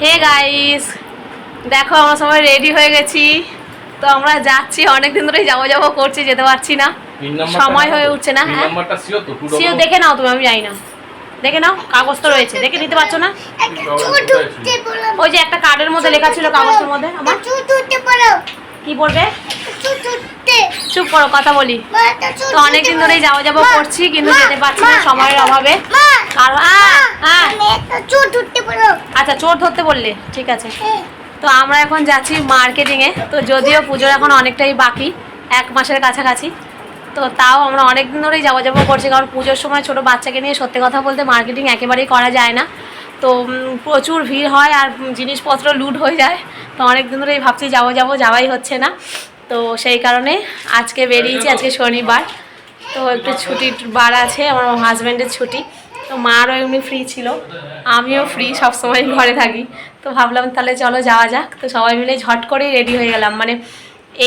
Hey guys, দেখো আমরা সবাই রেডি হয়ে গেছি। তো আমরা যাচ্ছি, অনেকদিন ধরেই যাবো যাবো করছি, যেতে পারছি না, সময় হয়ে উঠছে না। হ্যাঁ সিও দেখে নাও তুমি, আমি যাই না, দেখে নাও, কাগজ তো রয়েছে, দেখে নিতে পারছো না? ওই যে একটা কার্ডের মধ্যে লেখা ছিল কাগজের মধ্যে। আমার কি বলবে? চুপ করো, কথা বলি। তো অনেকদিন ধরেই যাওয়া যাবো করছি, কিন্তু যেতে পারছি না সময়ের অভাবে। আচ্ছা, চোর ধরতে বললে, ঠিক আছে। তো আমরা এখন যাচ্ছি মার্কেটিংয়ে। তো যদিও পুজোর এখন অনেকটাই বাকি, 1 মাসের কাছাকাছি, তো তাও আমরা অনেক দিন ধরেই যাওয়া যাবো করছি, কারণ পুজোর সময় ছোটো বাচ্চাকে নিয়ে সত্যি কথা বলতে মার্কেটিং একেবারেই করা যায় না। তো প্রচুর ভিড় হয় আর জিনিসপত্র লুট হয়ে যায়। তো অনেক দিন ধরেই ভাবছি যাওয়াই হচ্ছে না। তো সেই কারণে আজকে বেরিয়েছি, আজকে শনিবার, তো একটু ছুটির বার আছে, আমার হাজব্যান্ডের ছুটি। তো মারও এমনি ফ্রি ছিল, আমিও ফ্রি, সবসময় ঘরে থাকি। তো ভাবলাম তাহলে চলো যাওয়া যাক। তো সবাই মিলে ঝট করেই রেডি হয়ে গেলাম। মানে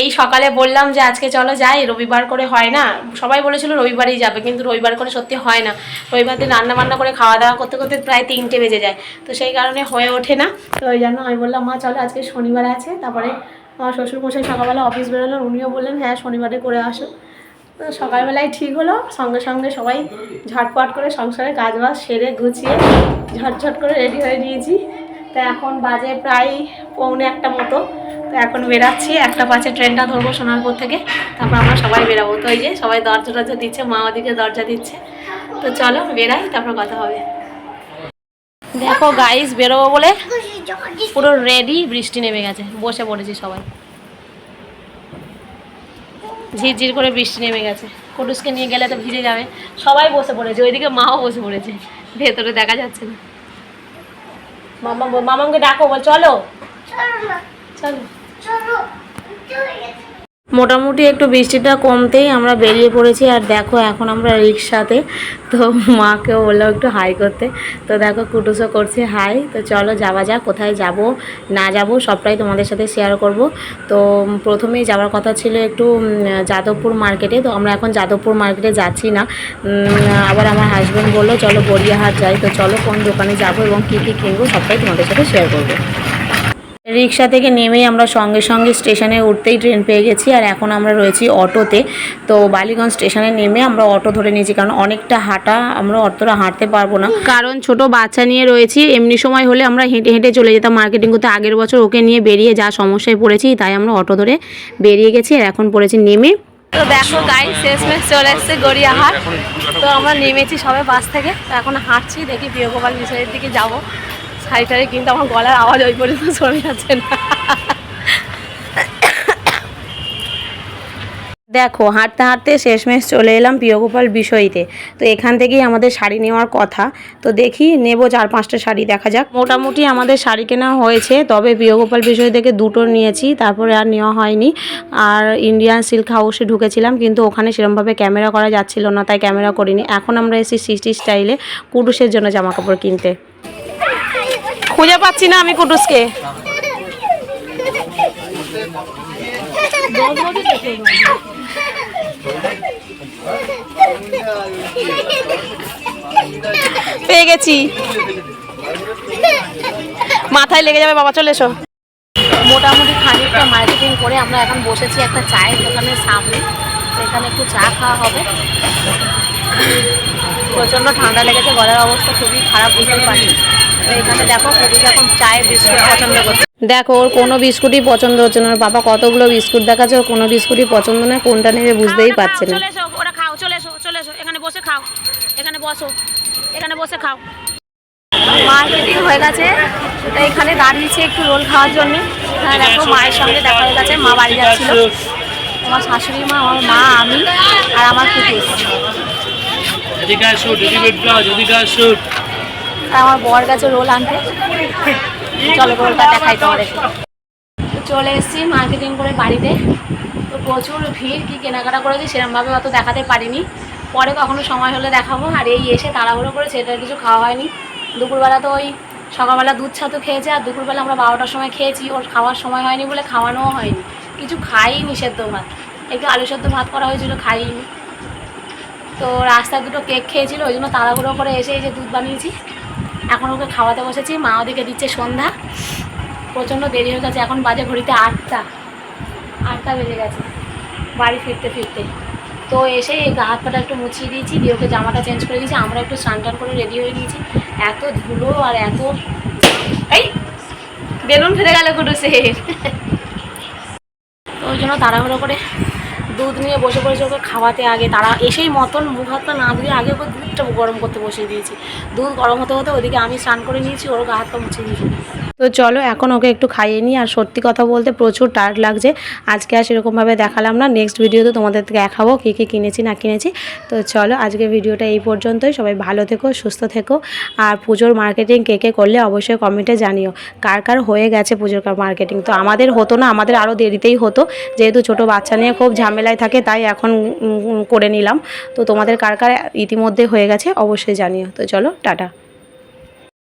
এই সকালে বললাম যে আজকে চলো যাই, রবিবার করে হয় না, সবাই বলেছিল রবিবারই যাবে, কিন্তু রবিবার করে সত্যি হয় না। রবিবার দিন রান্নাবান্না করে খাওয়া দাওয়া করতে করতে প্রায় 3টে বেজে যায়, তো সেই কারণে হয়ে ওঠে না। তো ওই জন্য আমি বললাম মা চলো আজকে শনিবার আছে। তারপরে আমার শ্বশুরমশাই সকালবেলা অফিস বেরোলেন, উনিও বললেন হ্যাঁ শনিবারে করে আসো। তো সকালবেলায় ঠিক হলো, সঙ্গে সঙ্গে সবাই ঝটপট করে সংসারের কাজবাজ সেরে গুছিয়ে ঝটঝট করে রেডি হয়ে নিয়েছি। তো এখন বাজে প্রায় 1:45 মতো। তো এখন বেরাচ্ছি, 1:05 ট্রেনটা ধরবো সোনারপুর থেকে, তারপর আমরা সবাই বেরাবো। তো এই যে সবাই দরজা টরজা দিচ্ছে, মা ওদিকে দরজা দিচ্ছে। তো চলো বেরাই, তারপর কথা হবে। দেখো গাইস, বেরোবো বলে পুরো রেডি, বৃষ্টি নেমে গেছে, বসে পড়েছি সবাই, ঝিরঝির করে বৃষ্টি নেমে গেছে। কুটুসকে নিয়ে গেলে তো ভিজে যাবে, সবাই বসে পড়েছে, ওইদিকে মাও বসে পড়েছে, ভেতরে দেখা যাচ্ছে না। মামাকে ডাকো, বল চলো চলো। মোটামুটি একটু বৃষ্টিটা কমতেই আমরা বেরিয়ে পড়েছি। আর দেখো এখন আমরা রিক্সাতে, তো মাকেও বললাম একটু হাই করতে। তো দেখো কুটুসও করছে হাই। তো চলো যাওয়া যাক, কোথায় যাব না যাব সবটাই তোমাদের সাথে শেয়ার করব। তো প্রথমেই যাওয়ার কথা ছিল একটু যাদবপুর মার্কেটে। তো আমরা এখন যাদবপুর মার্কেটে যাচ্ছি না, আবার আমার হাজব্যান্ড বললো চলো গড়িয়াহাট যাই। তো চলো কোন দোকানে যাব এবং কী কী কিনবো সবটাই তোমাদের সাথে শেয়ার করবো। রিক্সা থেকে নেমেই আমরা সঙ্গে সঙ্গে স্টেশনে উঠতেই ট্রেন পেয়ে গেছি। আর এখন আমরা রয়েছি অটোতে। তো বালিগঞ্জ স্টেশনে নেমে আমরা অটো ধরে নিয়েছি, কারণ অনেকটা হাঁটা, আমরা অতটা হাঁটতে পারবো না, কারণ ছোট বাচ্চা নিয়ে রয়েছি। এমনি সময় হলে আমরা হেঁটে হেঁটে চলে যেতাম মার্কেটিং করতে, আগের বছর ওকে নিয়ে বেরিয়ে যা সমস্যায় পড়েছি, তাই আমরা অটো ধরে বেরিয়ে গেছি। আর এখন পড়েছি নেমে। তো দেখো গাইস, শেষমেশ চলে এসছে গড়িয়াহাট। তো আমরা নেমেছি সবাই বাস থেকে, তো এখন হাঁটছি, দেখি প্রিয়গোপাল বিষয়ের দিকে যাবো শাড়ি, কিন্তু আমার গলার আওয়াজ ওই পর্যন্ত শোনা যাচ্ছে না। দেখো হাঁটতে হাঁটতে শেষমেশ চলে এলাম প্রিয়গোপাল বিষয়তে। তো এখান থেকেই আমাদের শাড়ি নেওয়ার কথা। তো দেখি নেব 4-5টা শাড়ি, দেখা যাক। মোটামুটি আমাদের শাড়ি কেনা হয়েছে, তবে প্রিয়গোপাল বিষয় থেকে 2টো নিয়েছি, তারপরে আর নেওয়া হয়নি। আর ইন্ডিয়ান সিল্ক হাউসে ঢুকেছিলাম, কিন্তু ওখানে সেরকমভাবে ক্যামেরা করা যাচ্ছিল না, তাই ক্যামেরা করিনি। এখন আমরা এসেছি সৃষ্টি স্টাইলে কুটুসের জন্য জামা কাপড় কিনতে। খুঁজে পাচ্ছি না আমি কুটুসকে। পেয়ে গেছি, মাথায় লেগে যাবে বাবা, চলে এসো। মোটামুটি খানিকটা মার্কেটিং করে আমরা এখন বসেছি একটা চায়ের দোকানের সামনে। তো এখানে একটু চা খাওয়া হবে। প্রচণ্ড ঠান্ডা লেগেছে, গলার অবস্থা খুবই খারাপ, বুঝতে পারছি। তো এখানে দেখো কুটুস এখন চায়ের বিস্কুট পছন্দ করছে। দেখো ওর কোনো বিস্কুটই পছন্দ হচ্ছে না, ওর বাবা কতগুলো বিস্কুট দেখাচ্ছে, ওর কোনো বিস্কুটই পছন্দ নয়, কোনটা নেবে বুঝতেই পারছে না। চলে এসো, ওরা খাও, চলে এসো চলে এসো, এখানে বসে খাও, এখানে বসো, এখানে বসে খাও। মার্কেটিং হয়ে গেছে, তো এখানে দাঁড়িয়েছে একটু রোল খাওয়ার জন্য। এখানে দেখো মায়ের সঙ্গে দেখা হয়ে গেছে, মা বাড়ি যাচ্ছিল, আমার শাশুড়ি মা, আমার মা, আমি আর আমার কুকুর। আমার বর গেছে রোল আনতে, চলো রোলটা দেখাই তোমাদের। চলে এসেছি মার্কেটিং করে বাড়িতে। তো প্রচুর ভিড়, কি কেনাকাটা করেছি সেরকমভাবে অত দেখাতে পারিনি, পরে কখনো সময় হলে দেখাবো। আর এই এসে তাড়াহুড়ো করে সেটা কিছু খাওয়া হয়নি। দুপুরবেলা তো ওই সকালবেলা দুধ ছাতু খেয়েছে, আর দুপুরবেলা আমরা 12টার সময় খেয়েছি, ওর খাওয়ার সময় হয়নি বলে খাওয়ানোও হয়নি, কিছু খাইনি। সেদ্ধ ভাত, একটু আলু সেদ্ধ ভাত করা হয়েছিল, খাইনি। তো রাস্তায় 2টো কেক খেয়েছিল, ওই জন্য তাড়াহুড়ো করে এসে এই যে দুধ বানিয়েছি, এখন ওকে খাওয়াতে বসেছি, মা ওদিকে দিচ্ছে সন্ধ্যা। প্রচণ্ড দেরি হয়ে গেছে, এখন বাজে ঘড়িতে 8টা বেজে গেছে বাড়ি ফিরতে ফিরতে। তো এসে এই গা হাত পাটা একটু মুছিয়ে দিয়েছি, দিয়ে ওকে জামাটা চেঞ্জ করে দিয়েছি, আমরা একটু স্নান টান করে রেডি হয়ে নিয়েছি। এত ধুলো আর এত এই বেলুন ফেলে গেল কুটুসের। তো ওই জন্য তাড়াহুড়ো করে দুধ নিয়ে বসে পড়েছে ওকে খাওয়াতে। আগে তারা এসেই মতন মুখ হাতটা না ধুয়ে আগে ওকে দুধটা গরম করতে বসিয়ে দিয়েছি। দুধ গরম হতে হতে ওদিকে আমি স্নান করে নিয়েছি, ওর গা হাতটা মুছে দিয়েছি। তো চলো এখন ওকে একটু খাইয়ে নিই। আর সত্যি কথা বলতে প্রচুর টায়ার্ড লাগছে আজকে, আর সেরকমভাবে দেখালাম না। নেক্সট ভিডিওতে তোমাদের দেখাবো কী কী কিনেছি না কিনেছি। তো চলো আজকে ভিডিওটা এই পর্যন্তই। সবাই ভালো থেকো, সুস্থ থেকো। আর পুজোর মার্কেটিং কে কে করলে অবশ্যই কমেন্টে জানিও কার কার হয়ে গেছে পুজোর মার্কেটিং। তো আমাদের হতো না, আমাদের আরও দেরিতেই হতো, যেহেতু ছোটো বাচ্চা নিয়ে খুব ঝামেলায় থাকে, তাই এখন করে নিলাম। তো তোমাদের কার কার ইতিমধ্যে হয়ে গেছে অবশ্যই জানিও। তো চলো টাটা।